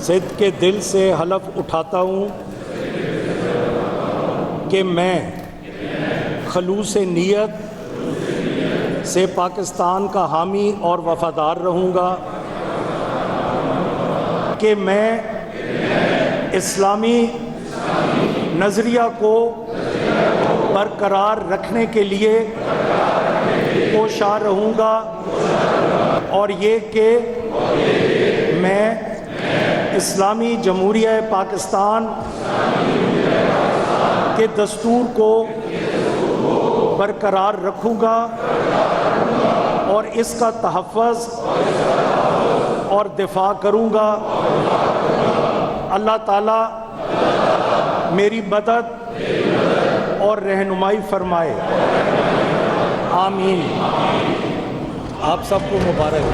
सिद्क़ के दिल से हलफ उठाता हूँ कि मैं खलूस नीयत से पाकिस्तान का हामी और वफ़ादार रहूँगा, कि मैं इस्लामी नज़रिया को बरकरार रखने के लिए कोशा रहूँगा, और ये कि मैं इस्लामी जमहूरिया पाकिस्तान के दस्तूर को बरकरार रखूँगा और इसका तहफ़्फ़ुज़ और दिफा करूँगा। अल्लाह ताला मेरी मदद और रहनुमाई फरमाए। आमीन। आप सबको मुबारक।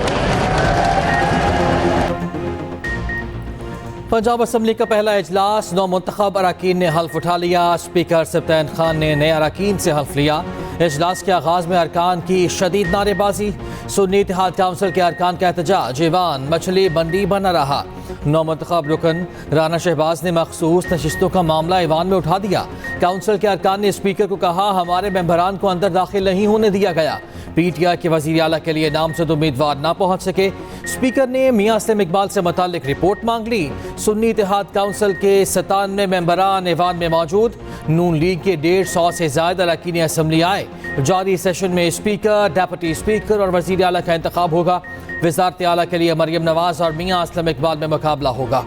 पंजाब असम्बली का पहला इजलास, 9 मुंतखब अरकान ने हल्फ उठा लिया। स्पीकर सब्तैन खान ने नए अरकान से हल्फ लिया। इजलास के आगाज़ में अरकान की शदीद नारेबाजी, सुन्नी इत्तेहाद काउंसिल के अरकान का एहतजाज, ईवान मछली मंडी बना रहा। 9 मुंतखब रुकन राना शहबाज ने मखसूस नशिस्तों का मामला ईवान में उठा दिया। काउंसिल के अरकान ने स्पीकर को कहा, हमारे मेंबरान को अंदर दाखिल नहीं होने दिया गया। पीटीआई के वज़ीर आला के लिए नामज़द उम्मीदवार ना पहुँच सके। स्पीकर ने मियां असलम इकबाल से मुताल्लिक रिपोर्ट मांग ली। सुन्नी इत्तेहाद काउंसिल के 97 मेंबरान ईवान में मौजूद। नून लीग के 150 से ज़्यादा अरकान असम्बली आए। जारी सेशन में स्पीकर, डेप्यूटी स्पीकर और वज़ीर आला का इंतखाब होगा। वज़ारत आला के लिए मरियम नवाज और मियां असलम इकबाल में मुकाबला होगा।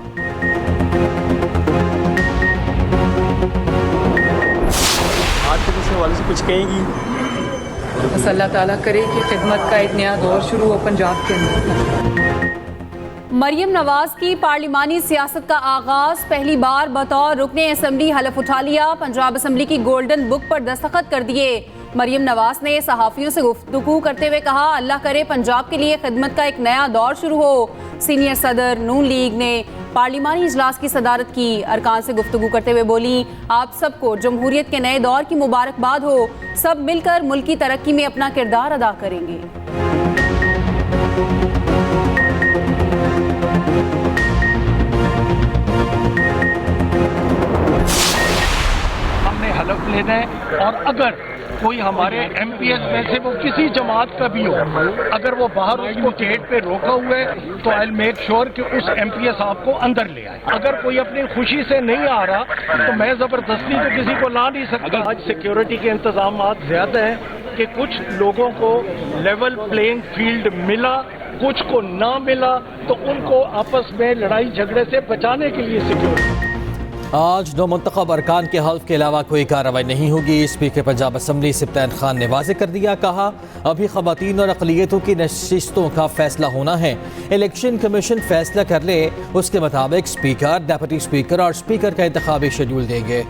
आज तक इस हवाले से कुछ कहेंगी? बस अल्लाह ताला करे कि खिदमत का एक नया दौर शुरू हो पंजाब के अंदर। मरियम नवाज की पार्लिमानी सियासत का आगाज, पहली बार बतौर रुकने असम्बली हलफ उठा लिया। पंजाब असम्बली की गोल्डन बुक पर दस्तखत कर दिए। मरियम नवाज ने सहाफ़ियों से गुफ्तगू करते हुए कहा, अल्लाह करे पंजाब के लिए खिदमत का एक नया दौर शुरू हो। सीनियर सदर नून लीग ने पार्लिमानी इजलास की सदारत की। अरकान से गुफ्तगू करते हुए बोली, आप सबको जमहूरियत के नए दौर की मुबारकबाद हो। सब मिलकर मुल्क की तरक्की में अपना किरदार अदा करेंगे। हमने हलफ लेना है, और अगर कोई हमारे एमपीएस में से वो किसी जमात का भी हो, अगर वो बाहर उसको गेट पे रोका हुआ है तो आई मेक श्योर कि उस एमपीएस आपको अंदर ले आए। अगर कोई अपनी खुशी से नहीं आ रहा तो मैं जबरदस्ती तो किसी को ला नहीं सकता। आज सिक्योरिटी के इंतजाम ज्यादा हैं कि कुछ लोगों को लेवल प्लेइंग फील्ड मिला, कुछ को ना मिला, तो उनको आपस में लड़ाई झगड़े से बचाने के लिए सिक्योरिटी। आज 9 मुंतखब अरकान के हल्फ के अलावा कोई कार्रवाई नहीं होगी। स्पीकर पंजाब असम्बली सब्तैन खान ने वाज़ेह कर दिया। कहा, अभी ख़वातीन और अक़लियतों की नशिस्तों का फैसला होना है। इलेक्शन कमीशन फैसला कर ले, उसके मुताबिक स्पीकर, डेप्यूटी स्पीकर और स्पीकर का इंतखाबी शेड्यूल देंगे।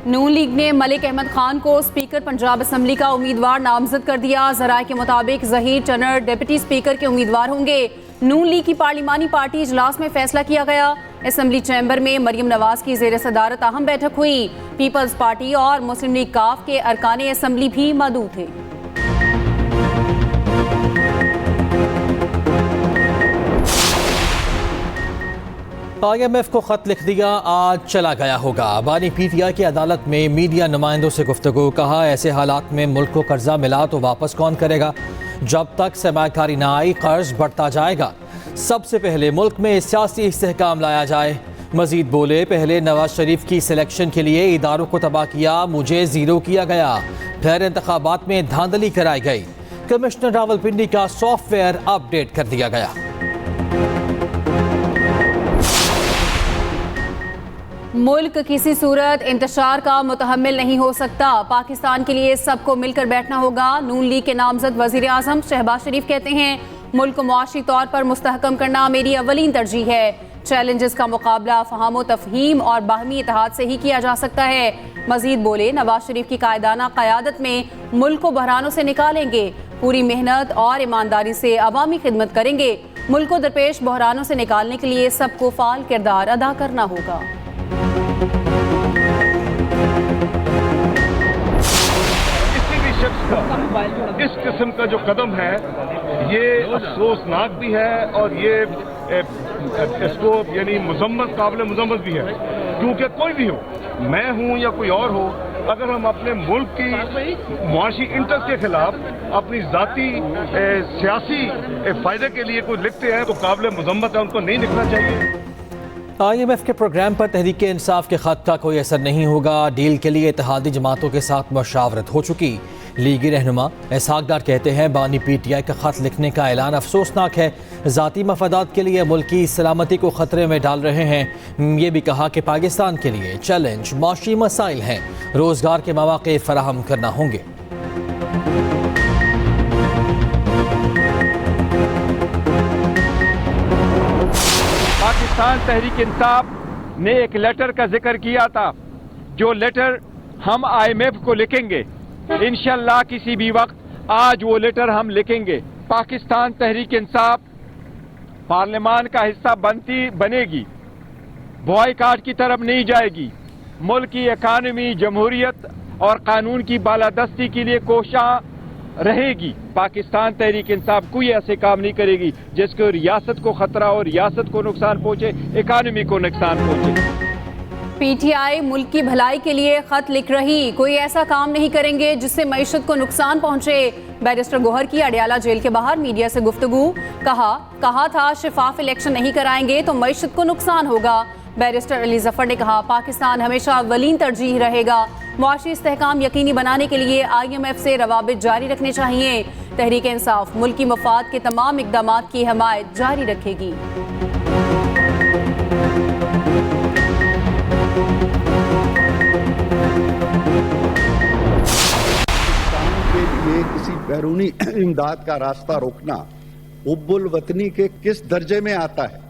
नून लीग ने मलिक अहमद खान को स्पीकर पंजाब असम्बली का उम्मीदवार नामजद कर दिया। ज़राए के मुताबिक ज़हीर टनर डिप्टी स्पीकर के उम्मीदवार होंगे। नून लीग की पार्लिमानी पार्टी इजलास में फैसला किया गया। असम्बली चैम्बर में मरियम नवाज की ज़ेर सदारत अहम बैठक हुई। पीपल्स पार्टी और मुस्लिम लीग काफ के अरकान असम्बली भी मौजूद थे। IMF को खत लिख दिया, आज चला गया होगा। बानी पीटीआई की अदालत में मीडिया नुमाइंदों से गुफ्तगू। कहा, ऐसे हालात में मुल्क को कर्जा मिला तो वापस कौन करेगा? जब तक सरमायाकारी ना आई कर्ज बढ़ता जाएगा। सबसे पहले मुल्क में सियासी इस्तेहकाम लाया जाए। मजीद बोले, पहले नवाज शरीफ की सिलेक्शन के लिए इदारों को तबाह किया, मुझे जीरो किया गया। फिर इंतखाबात में धांधली कराई गई। कमिश्नर रावलपिंडी का सॉफ्टवेयर अपडेट कर दिया गया। मुल्क किसी सूरत इंतशार का मुतहम्मिल नहीं हो सकता। पाकिस्तान के लिए सबको मिलकर बैठना होगा। नून लीग के नामजद वजीर आजम शहबाज शरीफ कहते हैं, मुल्क को मुआशी तौर पर मुस्तहकम करना मेरी अवलीन तरजीह है। चैलेंजेस का मुकाबला फ़हाम तफ़हीम और बाहमी इत्तेहाद से ही किया जा सकता है। मजीद बोले, नवाज शरीफ की कायदाना क़यादत में मुल्क को बहरानों से निकालेंगे। पूरी मेहनत और ईमानदारी से अवामी खिदमत करेंगे। मुल्क को दरपेश बहरानों से निकालने के लिए सबको फ़ाल किरदार अदा करना होगा। का इस किस्म का जो कदम है ये अफसोसनाक भी है और ये इसको यानी काबिल मुजम्मत भी है, क्योंकि कोई भी हो, मैं हूं या कोई और हो, अगर हम अपने मुल्क की मुआशी इंटरेस्ट के खिलाफ अपनी जाती सियासी फायदे के लिए कोई लिखते हैं तो काबिल मुजम्मत है, उनको नहीं लिखना चाहिए। IMF के प्रोग्राम पर तहरीक इंसाफ के खत का कोई असर नहीं होगा। डील के लिए इत्तेहादी जमातों के साथ मशावरत हो चुकी। लीगी रहनुमा इसहाक डार कहते हैं बानी PTI का खत लिखने का ऐलान अफसोसनाक है, ज़ाती मफादात के लिए मुल्क की सलामती को ख़तरे में डाल रहे हैं। ये भी कहा कि पाकिस्तान के लिए चैलेंज माशी मसाइल हैं, रोज़गार के मौक़े फराहम करना होंगे। पाकिस्तान तहरीक इंसाफ ने एक लेटर का जिक्र किया था, जो लेटर हम IMF को लिखेंगे इंशाअल्लाह किसी भी वक्त। आज वो लेटर हम लिखेंगे। पाकिस्तान तहरीक इंसाफ पार्लियामान का हिस्सा बनेगी, बॉयकॉट की तरफ नहीं जाएगी। मुल्क की इकानमी, जमहूरियत और कानून की बालादस्ती के लिए कोशिश रहेगी। पाकिस्तान तहरीक इंसाफ कोई ऐसे काम नहीं करेगी जिसको रियासत को खतरा और रियासत को नुकसान पहुंचे, इकानमी को नुकसान पहुंचे। PTI मुल्क की भलाई के लिए खत लिख रही, कोई ऐसा काम नहीं करेंगे जिससे मईशत को नुकसान पहुंचे। बैरिस्टर गोहर की अडियाला जेल के बाहर मीडिया से गुफ्तगू, कहा था शिफाफ इलेक्शन नहीं कराएंगे तो मईशत को नुकसान होगा। बैरिस्टर अली जफर ने कहा पाकिस्तान हमेशा अव्वलीन तरजीह रहेगा। मुआशी इस्तेहकाम यकीनी बनाने के लिए IMF से रवाबित जारी रखने चाहिए। तहरीक इंसाफ मुल्क की मफाद के तमाम इक़दामात की हिमायत जारी रखेगी। के लिए किसी बैरूनी इमदाद का रास्ता रोकना हुब्बुल वतनी के किस दर्जे में आता है,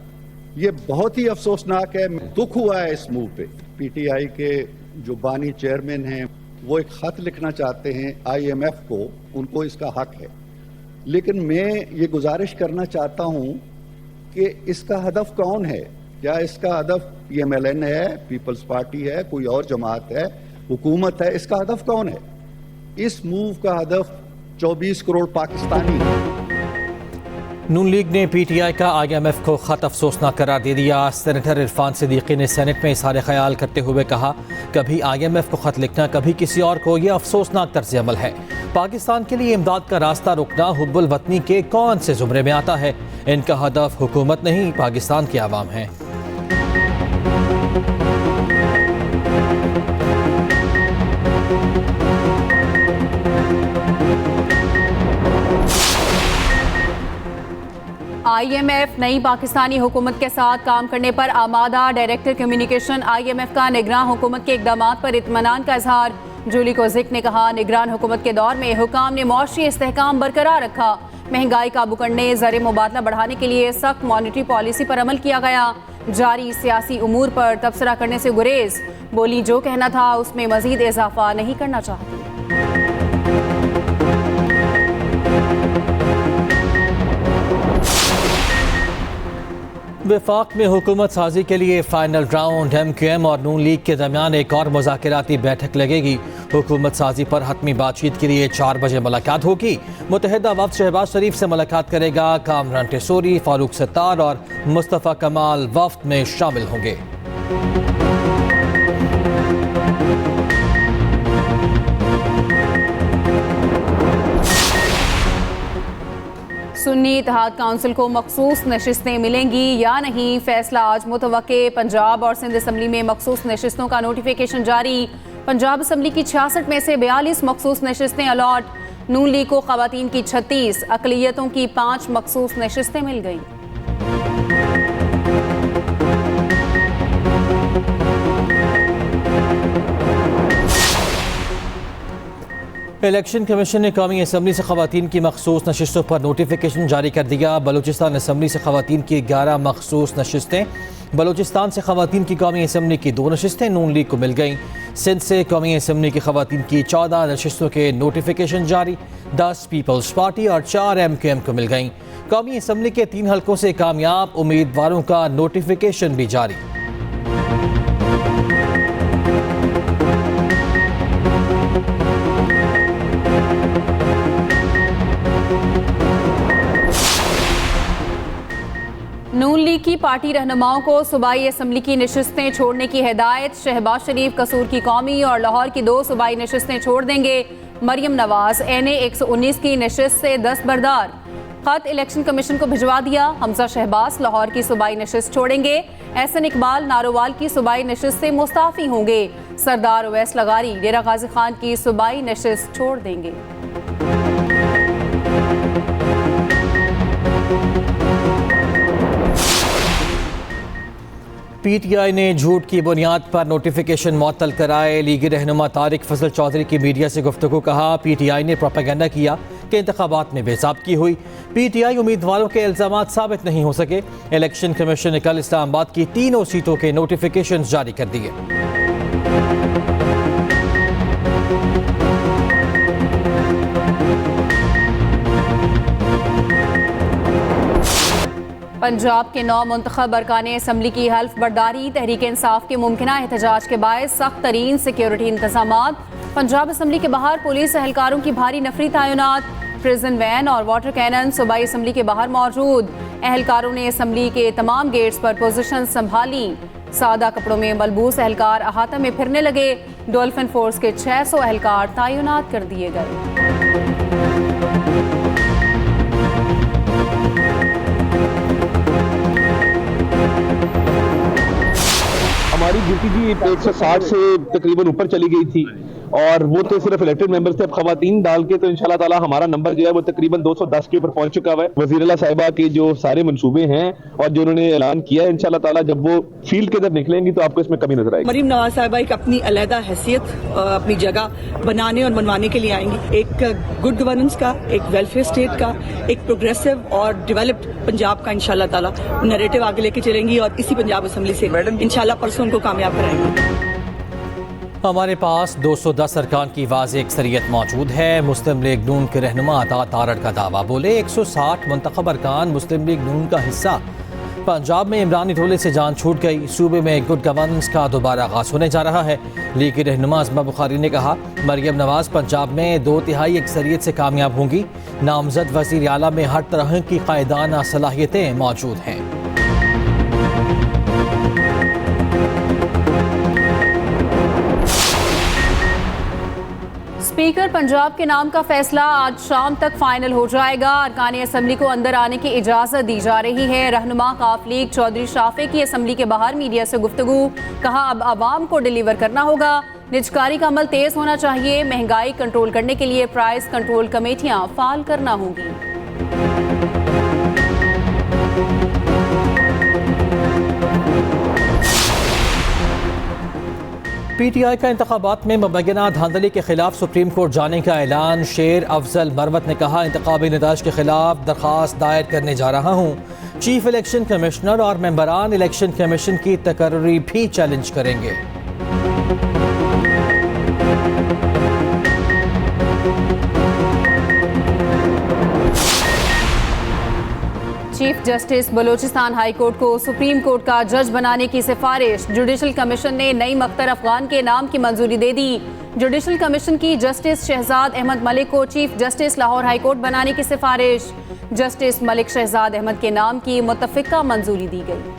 ये बहुत ही अफसोसनाक है। दुख हुआ है इस मूव पे। PTI के जो बानी चेयरमैन हैं वो एक खत लिखना चाहते हैं IMF को, उनको इसका हक है, लेकिन मैं ये गुजारिश करना चाहता हूं कि इसका हदफ कौन है? क्या इसका हदफ PMLN है, पीपल्स पार्टी है, कोई और जमात है, हुकूमत है? इसका हदफ कौन है? इस मूव का हदफ 24 करोड़ पाकिस्तानी है। नून लीग ने PTI का IMF को खत अफसोसनाक करार दे दिया। सेनेटर इरफान सिद्दीकी ने सेनेट में इज़हार ख्याल करते हुए कहा कभी IMF को खत लिखना, कभी किसी और को, यह अफसोसनाक तर्ज अमल है। पाकिस्तान के लिए इमदाद का रास्ता रोकना हुब्बुल वतनी के कौन से जुमरे में आता है? इनका हदफ हुकूमत नहीं, पाकिस्तान की आवाम है। IMF नई पाकिस्तानी हुकूमत के साथ काम करने पर आमादा। डायरेक्टर कम्युनिकेशन IMF का निगरान हुकूमत के इक़दामात पर इत्मीनान का इजहार। जूली कोज़िक ने कहा निगरान हुकूमत के दौर में हुकाम ने मौशी इस्तेहकाम बरकरार रखा। महंगाई काबू करने, ज़र मुबादला बढ़ाने के लिए सख्त मॉनिटरी पॉलिसी पर अमल किया गया। जारी सियासी उमूर पर तबसरा करने से गुरेज। बोली जो कहना था उसमें मजीद इजाफा नहीं करना चाहती। वफाक में हुकूमत साजी के लिए फाइनल राउंड। MQM और नून लीग के दरमियान एक और मुज़ाकराती बैठक लगेगी। हुकूमत साजी पर हतमी बातचीत के लिए 4 बजे मुलाकात होगी। मुत्तहिदा वफ्द शहबाज शरीफ से मुलाकात करेगा। कामरान टेसोरी, फारूक सत्तार और मुस्तफ़ा कमाल वफ्द में शामिल होंगे। सुन्नी इत्तेहाद काउंसिल को मखसूस नशिस्तें मिलेंगी या नहीं, फैसला आज मुतवक्के। पंजाब और सिंध असम्बली में मखसूस नशिस्तों का नोटिफिकेशन जारी। पंजाब असम्बली की 66 में से 42 मखसूस नशिस्तें अलॉट। नून लीग को ख़वातीन की 36, अक़लियतों की 5 मखसूस नशिस्तें मिल गईं। इलेक्शन कमीशन ने कौमी असम्बली से ख़वातीन की मखसूस नशिस्तों पर नोटिफिकेशन जारी कर दिया। बलूचिस्तान असम्बली से ख़वातीन की 11 मखसूस नशिस्तें, बलूचिस्तान से ख़वातीन की कौमी असम्बली की 2 नशिस्तें नून लीग को मिल गईं। सिंध से कौमी असम्बली की ख़वातीन की 14 नशिस्तों के नोटिफिकेशन जारी, 10 पीपल्स पार्टी और 4 MQM को मिल गईं। कौमी असम्बली के 3 हलकों से कामयाब उम्मीदवारों का नोटिफिकेशन भी जारी। नून लीग की पार्टी रहनुमाओं को सूबाई असम्बली की नशिस्तें छोड़ने की हिदायत। शहबाज शरीफ कसूर की कौमी और लाहौर की 2 सूबाई नशिस्तें छोड़ देंगे। मरियम नवाज NA 119 की नशिस्त से दस्तबरदार। खत इलेक्शन कमीशन को भिजवा दिया। हमजा शहबाज लाहौर की सूबाई नशिस्त छोड़ेंगे। एहसन इकबाल नारोवाल की सूबाई नशिस्त से मुस्ताफी होंगे। सरदार उवैस लगारी डेरा गाजी खान की सूबाई नशिस्त छोड़ देंगे। PTI ने झूठ की बुनियाद पर नोटिफिकेशन मुअत्तल कराए। लीगी रहनुमा तारिक फजल चौधरी की मीडिया से गुफ्तगू। कहा PTI ने प्रोपेगेंडा किया कि इंतखाबात में बेज़ाब्तगी हुई। PTI उम्मीदवारों के इल्ज़ामात साबित नहीं हो सके। इलेक्शन कमीशन ने कल इस्लामाबाद की 3 सीटों के नोटिफिकेशन जारी कर दिए। पंजाब के 9 मुंतखब अरकाने असम्बली की हल्फ बर्दारी। तहरीक इंसाफ के मुमकिना एहतजाज के बायस सख्त तरीन सिक्योरिटी इंतजामात। पंजाब असम्बली के बाहर पुलिस एहलकारों की भारी नफरी तैनात। प्रिजन वैन और वाटर कैनन सूबाई असम्बली के बाहर मौजूद। एहलकारों ने असम्बली के तमाम गेट्स पर पोजीशन संभाली। सादा कपड़ों में मलबूस एहलकार अहाता में फिरने लगे। डॉल्फिन फोर्स के 600 एहलकार तैनात कर दिए गए। हमारी ड्यूटी जी 160 से तकरीबन ऊपर चली गई थी और वो तो सिर्फ इलेक्टेड मेंबर्स थे। अब खवातीन डाल के तो इंशाल्लाह ताला हमारा नंबर जो है वो तकरीबन 210 के ऊपर पहुंच चुका है। वज़ीर साहिबा के जो सारे मंसूबे हैं और जो उन्होंने ऐलान किया है, इंशाल्लाह ताला जब वो फील्ड के अंदर निकलेंगी तो आपको इसमें कमी नजर आएगी। मरीम नवाज साहिबा एक अपनी अलहदा हैसियत अपनी जगह बनाने और मनवाने के लिए आएंगी। एक गुड गवर्नेंस का, एक वेलफेयर स्टेट का, एक प्रोग्रेसिव और डेवलप्ड पंजाब का इंशाल्लाह ताला नैरेटिव आगे लेके चलेंगी और इसी पंजाब असम्बली से इंशाल्लाह परसों उनको कामयाब कराएंगे। हमारे पास 210 अरकान की वाज़ेह अक्सरियत मौजूद है। मुस्लिम लीग नून के रहनुमा अता तारड़ का दावा। बोले 160 मुंतखब अरकान मुस्लिम लीग नून का हिस्सा। पंजाब में इमरानी टोले से जान छूट गई। सूबे में गुड गवर्नेंस का दोबारा आगाज होने जा रहा है। लीग की रहनुमा अज़मा बुखारी ने कहा मरियम नवाज पंजाब में 2/3 अक्सरियत से कामयाब होंगी। नामजद वज़ीर आला में हर तरह की कायदाना सलाहियतें मौजूद हैं। स्पीकर पंजाब के नाम का फैसला आज शाम तक फाइनल हो जाएगा। अरकान असम्बली को अंदर आने की इजाजत दी जा रही है। रहनुमा काफ लीग चौधरी शाफे की असम्बली के बाहर मीडिया से गुफ्तगू। कहा अब आवाम को डिलीवर करना होगा। निजकारी का अमल तेज होना चाहिए। महंगाई कंट्रोल करने के लिए प्राइस कंट्रोल कमेटियां फाल करना होंगी। PTI का इंतखाबात में मुबैना धांधली के खिलाफ सुप्रीम कोर्ट जाने का ऐलान। शेर अफजल मरवत ने कहा इंतखाबी नताज के खिलाफ दरख्वास्त दायर करने जा रहा हूँ। चीफ इलेक्शन कमिश्नर और मेंबरान इलेक्शन कमीशन की तकर्री भी चैलेंज करेंगे। Chief justice Balochistan high court को सुप्रीम कोर्ट का जज बनाने की सिफारिश। जुडिशल कमीशन ने नईम अख्तर अफगान के नाम की मंजूरी दे दी। जुडिशल कमीशन की जस्टिस शहजाद अहमद मलिक को chief justice Lahore high court बनाने की सिफारिश। जस्टिस मलिक शहजाद अहमद के नाम की मुत्तफिका मंजूरी दी गई।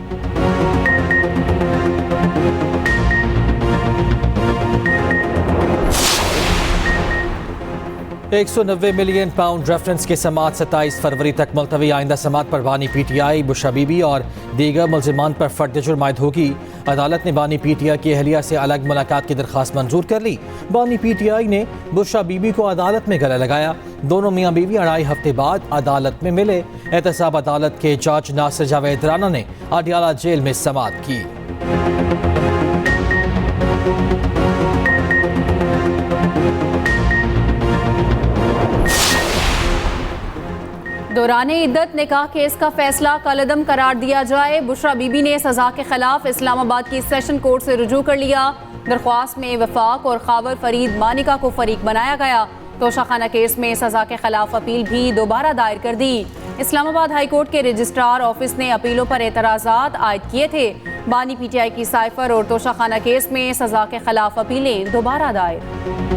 190 मिलियन पाउंड रेफरेंस की समात 27 फरवरी तक मुलतवी। आइंदा समात पर बानी PTI बुशरा बीबी और दीगर मुलजिमान पर फर्द जुर्मायद होगी। अदालत ने बानी PTI की अहलिया से अलग मुलाकात की दरख्वास्त मंजूर कर ली। बानी PTI ने बुशरा बीबी को अदालत में गले लगाया। दोनों मियाँ बीवी 2.5 हफ्ते बाद अदालत में मिले। एहतसाब अदालत के जज नासिर जावेद राना ने अडियाला जेल में समात की। दौरान इद्दत निकाह केस का फैसला कलअदम करार दिया जाए। बुशरा बीबी ने सजा के खिलाफ इस्लामाबाद की सेशन कोर्ट से रुजू कर लिया। दरख्वास्त में वफाक और खावर फरीद मानिका को फरीक बनाया गया। तोशाखाना केस में सजा के खिलाफ अपील भी दोबारा दायर कर दी। इस्लामाबाद हाई कोर्ट के रजिस्ट्रार ऑफिस ने अपीलों पर एतराज़ात आयद किए थे। बानी PTI की साइफर और तोशाखाना केस में सजा के खिलाफ अपीलें दोबारा दायर।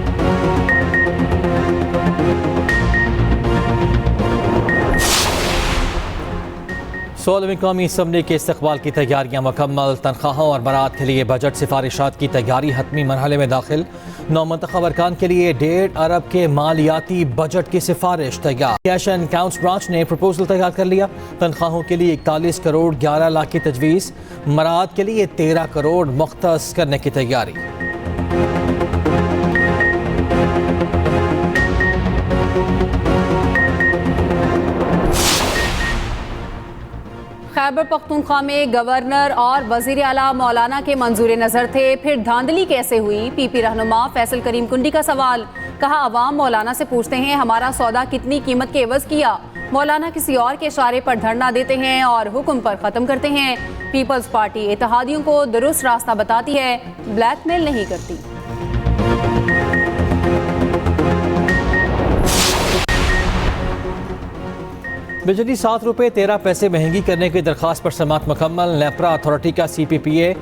16वीं कौमी असम्बली के इस्तकबाल की तैयारियां मुकम्मल। तनख्वाहों और बरात के लिए बजट सिफारिशात की तैयारी हतमी मरहले में दाखिल। नौमंतखब अरकान के लिए 1.5 अरब के मालियाती बजट की सिफारिश तैयार। कैश एंड अकाउंट्स ब्रांच ने प्रपोजल तैयार कर लिया। तनख्वाहों के लिए 41 करोड़ 11 लाख की तजवीज़, मरात के लिए 13 करोड़ मुख्तस करने की तैयारी। खैबर पख्तूनख्वा में गवर्नर और वजीर आला मौलाना के मंजूर नज़र थे, फिर धांधली कैसे हुई? पीपी रहनुमा फैसल करीम कुंडी का सवाल। कहा, अवाम मौलाना से पूछते हैं हमारा सौदा कितनी कीमत के एवज किया। मौलाना किसी और के इशारे पर धरना देते हैं और हुक्म पर ख़त्म करते हैं। पीपल्स पार्टी इत्तेहादियों को दुरुस्त रास्ता बताती है, ब्लैकमेल नहीं करती। बिजली 7 रुपये 13 पैसे महंगी करने की दरख्वास्त पर समाअत मुकम्मल। नेपरा अथॉरिटी का CPPA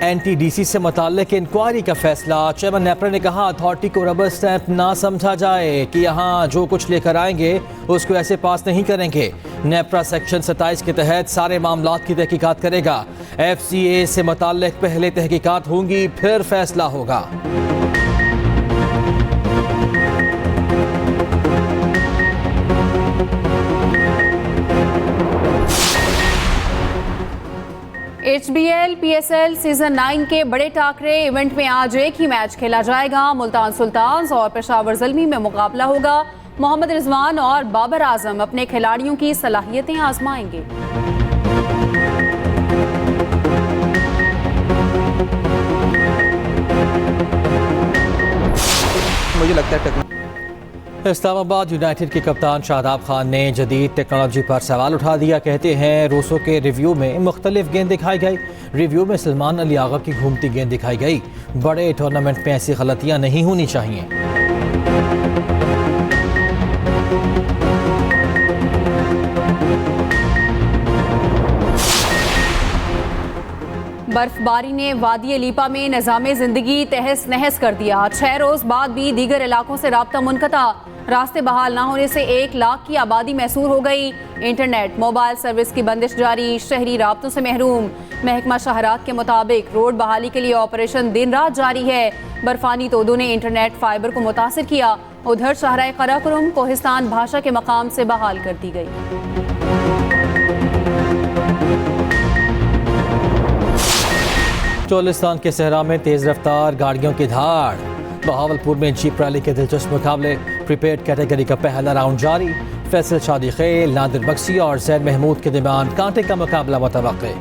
NTDC से मुताल्लिक इंक्वायरी का फैसला। चेयरमैन नेपरा ने कहा, अथॉरिटी को रबर स्टैंप ना समझा जाए कि यहाँ जो कुछ लेकर आएंगे उसको ऐसे पास नहीं करेंगे। नेपरा सेक्शन 27 के तहत सारे मामलात की तहकीकात करेगा। FCA से मुताल्लिक पहले तहकीकात होंगी, फिर फैसला होगा। HBL PSL सीजन 9 के बड़े टाकरे इवेंट में आज एक ही मैच खेला जाएगा। मुल्तान सुल्तान्स और पेशावर ज़ल्मी में मुकाबला होगा। मोहम्मद रिजवान और बाबर आजम अपने खिलाड़ियों की सलाहियतें आजमाएंगे। मुझे लगता है इस्लामाबाद यूनाइटेड के कप्तान शादाब खान ने जदीद टेक्नोलॉजी पर सवाल उठा दिया। कहते हैं रूसों के रिव्यू में मुख्तलिफ गेंद दिखाई गई। रिव्यू में सलमान अली आगा की घूमती गेंद दिखाई गई। बड़े टूर्नामेंट में ऐसी गलतियां नहीं होनी चाहिए। बर्फबारी ने वादी लीपा में निज़ामे ज़िंदगी तहस नहस कर दिया। 6 रोज़ बाद भी दीगर इलाकों से राब्ता मुनक़ता। रास्ते बहाल ना होने से 1 लाख की आबादी महसूर हो गई। इंटरनेट मोबाइल सर्विस की बंदिश जारी, शहरी राब्तों से महरूम। महकमा शहरात के मुताबिक रोड बहाली के लिए ऑपरेशन दिन रात जारी है। बर्फानी तोदों ने इंटरनेट फाइबर को मुतासिर किया। उधर शाहराए कराकुरम कोहिस्तान भाषा के मकाम से बहाल कर दी गई। चोलिस्तान के सहरा में तेज रफ्तार गाड़ियों की धाड़। बहावलपुर में जीप रैली के दिलचस्प मुकाबले। प्रीपेड कैटेगरी का पहला राउंड जारी। फैसल शादी खेल, नादिर बख्शी और जैद महमूद के दरमियान कांटे का मुकाबला मुतवक्के।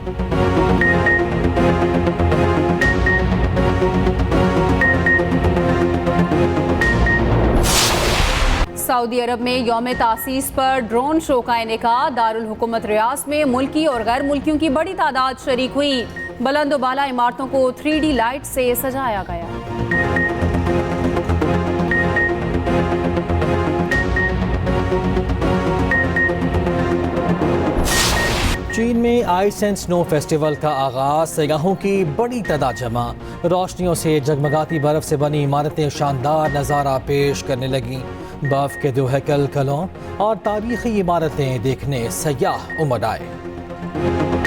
सऊदी अरब में यौम तासीस पर ड्रोन शो का इनेकाद। दारुल हुकूमत रियाज में मुल्की और गैर मुल्कियों की बड़ी तादाद शरीक हुई। बुलंद बाला इमारतों को 3D लाइट से सजाया गया। चीन में आइस एंड स्नो फेस्टिवल का आगाज। सयाहों की बड़ी तादाद जमा। रोशनियों से जगमगाती बर्फ से बनी इमारतें शानदार नज़ारा पेश करने लगीं। बर्फ के 2 हैकल कलों और तारीखी इमारतें देखने सयाह उमड़ आए।